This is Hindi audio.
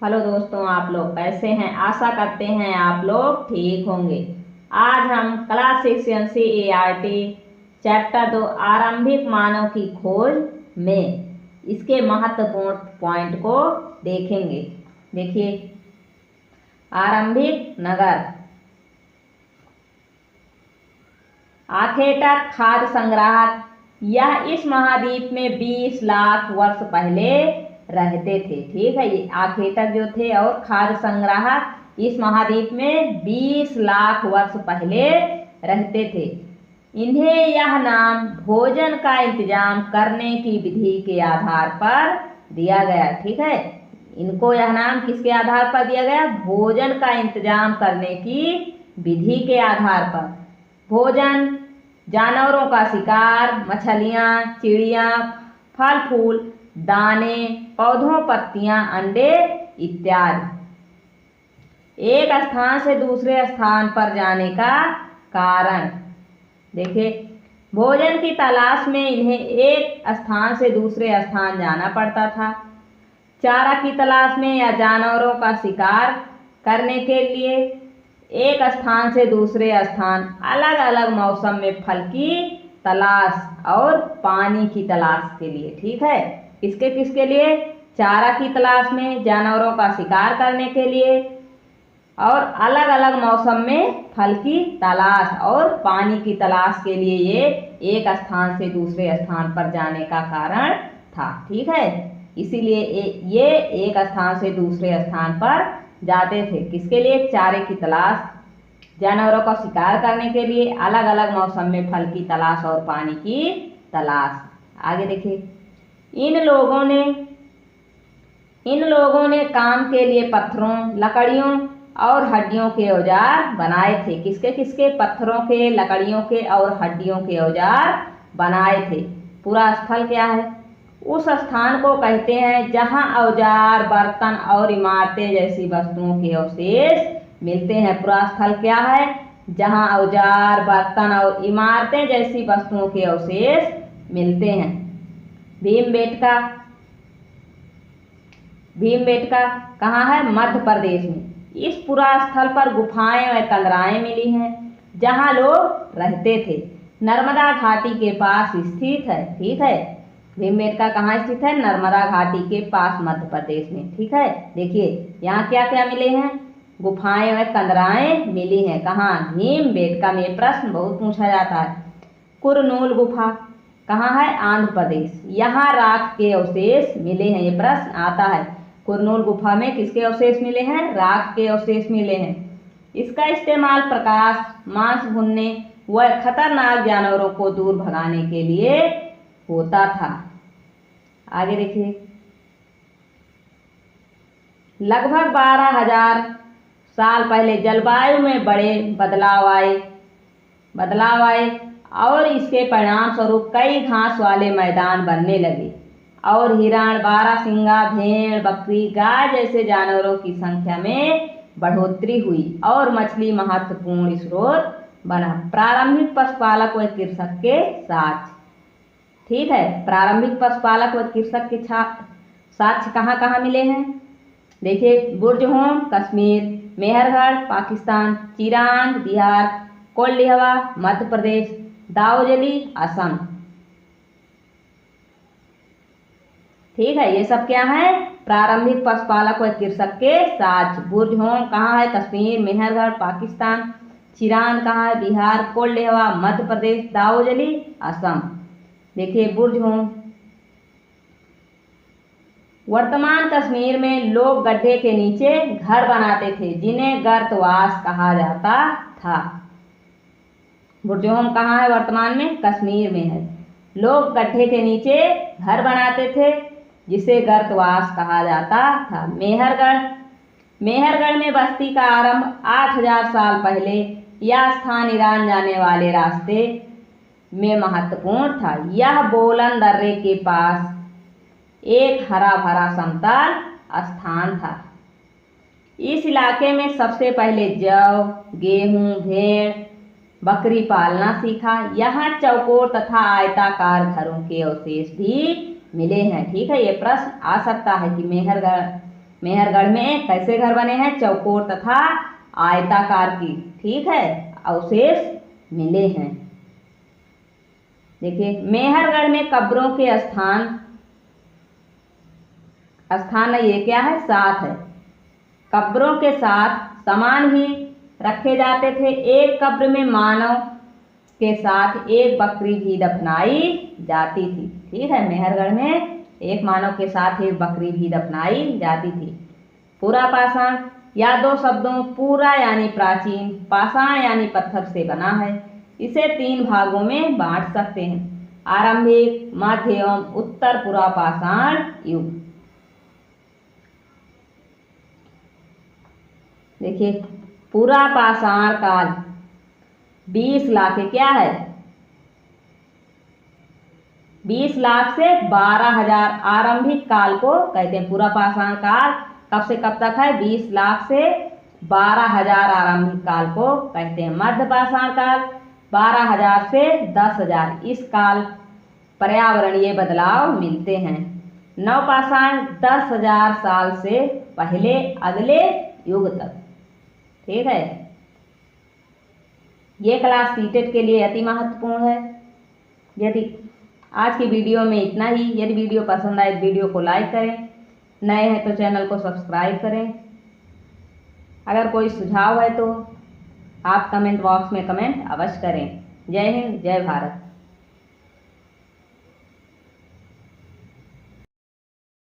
हेलो दोस्तों, आप लोग कैसे हैं। आशा करते हैं आप लोग ठीक होंगे। आज हम क्लास 6 NCERT चैप्टर 2 आरंभिक मानव की खोज में इसके महत्वपूर्ण पॉइंट को देखेंगे। देखिए, आरंभिक नगर आखेटक खाद्य संग्राहक यह इस महाद्वीप में 20 लाख वर्ष पहले रहते थे। ठीक है, ये आखेटक जो थे और खाद्य संग्राहक इस महाद्वीप में 20 लाख वर्ष पहले रहते थे। इन्हें यह नाम भोजन का इंतजाम करने की विधि के आधार पर दिया गया। ठीक है, इनको यह नाम किसके आधार पर दिया गया? भोजन का इंतजाम करने की विधि के आधार पर। भोजन जानवरों का शिकार, मछलियाँ, चिड़िया, फल फूल, दाने, पौधों, पत्तियां, अंडे इत्यादि। एक स्थान से दूसरे स्थान पर जाने का कारण। देखिए, भोजन की तलाश में इन्हें एक स्थान से दूसरे स्थान जाना पड़ता था। चारा की तलाश में या जानवरों का शिकार करने के लिए एक स्थान से दूसरे स्थान, अलग अलग मौसम में फल की तलाश और पानी की तलाश के लिए। ठीक है, किसके किसके लिए? चारा की तलाश में, जानवरों का शिकार करने के लिए और अलग अलग मौसम में फल की तलाश और पानी की तलाश के लिए ये एक स्थान से दूसरे स्थान पर जाने का कारण था। ठीक है, इसीलिए ये एक स्थान से दूसरे स्थान पर जाते थे। किसके लिए? चारे की तलाश, जानवरों का शिकार करने के लिए, अलग अलग मौसम में फल की तलाश और पानी की तलाश। आगे देखिए, इन लोगों ने काम के लिए पत्थरों, लकड़ियों और हड्डियों के औजार बनाए थे। किसके किसके? पत्थरों के, लकड़ियों के और हड्डियों के औजार बनाए थे। पूरा स्थल क्या है? उस स्थान को कहते हैं जहां औजार, बर्तन और इमारतें जैसी वस्तुओं के अवशेष मिलते हैं। पूरा स्थल क्या है? जहां औजार, बर्तन और इमारतें जैसी वस्तुओं के अवशेष मिलते हैं। भीमबेटका कहाँ है? मध्य प्रदेश में। इस पूरा स्थल पर गुफाएं व कंदराएं मिली हैं जहां लोग रहते थे। नर्मदा घाटी के पास स्थित है। ठीक है, भीमबेटका कहाँ स्थित है? नर्मदा घाटी के पास, मध्य प्रदेश में। ठीक है, देखिए यहाँ क्या क्या मिले हैं? गुफाएं व कंदराएं मिली हैं। कहाँ? भीमबेटका में। प्रश्न बहुत पूछा जाता है। कुरनूल गुफा कहाँ है? आंध्र प्रदेश। यहाँ राख के अवशेष मिले हैं। ये प्रश्न आता है। कुरनूल गुफा में किसके अवशेष मिले हैं? राख के अवशेष मिले हैं। इसका इस्तेमाल प्रकाश, मांस भूनने व खतरनाक जानवरों को दूर भगाने के लिए होता था। आगे देखिए, लगभग 12,000 साल पहले जलवायु में बड़े बदलाव आए और इसके परिणाम स्वरूप कई घास वाले मैदान बनने लगे और हिरण, बारहसिंगा, भेड़, बकरी, गाय जैसे जानवरों की संख्या में बढ़ोतरी हुई और मछली महत्वपूर्ण स्रोत बना। प्रारंभिक पशुपालक व कृषक के साक्ष्य। ठीक है, प्रारंभिक पशुपालक व कृषक के साक्ष्य कहाँ कहाँ मिले हैं? देखिए, बुर्जहोम कश्मीर, मेहरगढ़ पाकिस्तान, चिरांद बिहार, कोल्डिहवा मध्य प्रदेश, दाऊजली असम। ठीक है, ये सब क्या है? प्रारंभिक पशुपालक व कृषक के साक्ष्य। बुर्जहोम कहाँ है? कश्मीर, मेहरगढ़ पाकिस्तान, चिरांद कहाँ है? बिहार, कोल्डिहवा मध्य प्रदेश, दाऊजली असम। देखिए, बुर्जहोम वर्तमान कश्मीर में लोग गड्ढे के नीचे घर बनाते थे जिन्हें गर्तवास कहा जाता था। बुर्जहोम कहाँ है? वर्तमान में कश्मीर में है। लोग गड्ढे के नीचे घर बनाते थे जिसे गर्तवास कहा जाता था। मेहरगढ़ में बस्ती का आरंभ 8,000 साल पहले। यह स्थान ईरान जाने वाले रास्ते में महत्वपूर्ण था। यह बोलन दर्रे के पास एक हरा भरा समतल स्थान था। इस इलाके में सबसे पहले जौ, गेहूं, भेड़, बकरी पालना सीखा। यहाँ चौकोर तथा आयताकार घरों के अवशेष भी मिले हैं। ठीक है, ये प्रश्न आ सकता है कि मेहरगढ़ में कैसे घर बने हैं, चौकोर तथा आयताकार की, ठीक है, अवशेष मिले हैं। देखिए मेहरगढ़ में कब्रों के स्थान ये क्या है, सात है। कब्रों के साथ समान ही रखे जाते थे। एक कब्र में मानव के साथ एक बकरी भी दफनाई जाती थी, ठीक है। मेहरगढ़ में एक मानव के साथ एक बकरी भी दफनाई जाती थी। पूरा पाषाण या दो शब्दों पूरा यानी प्राचीन, पाषाण यानी पत्थर से बना है। इसे तीन भागों में बांट सकते हैं, आरंभिक, मध्य एवं उत्तर पुरा पाषाण युग। देखिए पूरा पाषाण काल 20 लाख क्या है, 20 लाख से 12,000 आरंभिक काल को कहते हैं। पूरा पाषाण काल कब से कब तक है, 20 लाख से 12,000 आरंभिक काल को कहते हैं। मध्य पाषाण काल 12,000 से 10,000, इस काल पर्यावरणीय बदलाव मिलते हैं। नवपाषाण 10,000 साल से पहले अगले युग तक, ठीक है। ये क्लास सीटेट के लिए अति महत्वपूर्ण है। यदि आज की वीडियो में इतना ही। यदि वीडियो पसंद आए तो वीडियो को लाइक करें, नए हैं तो चैनल को सब्सक्राइब करें। अगर कोई सुझाव है तो आप कमेंट बॉक्स में कमेंट अवश्य करें। जय हिंद, जय भारत।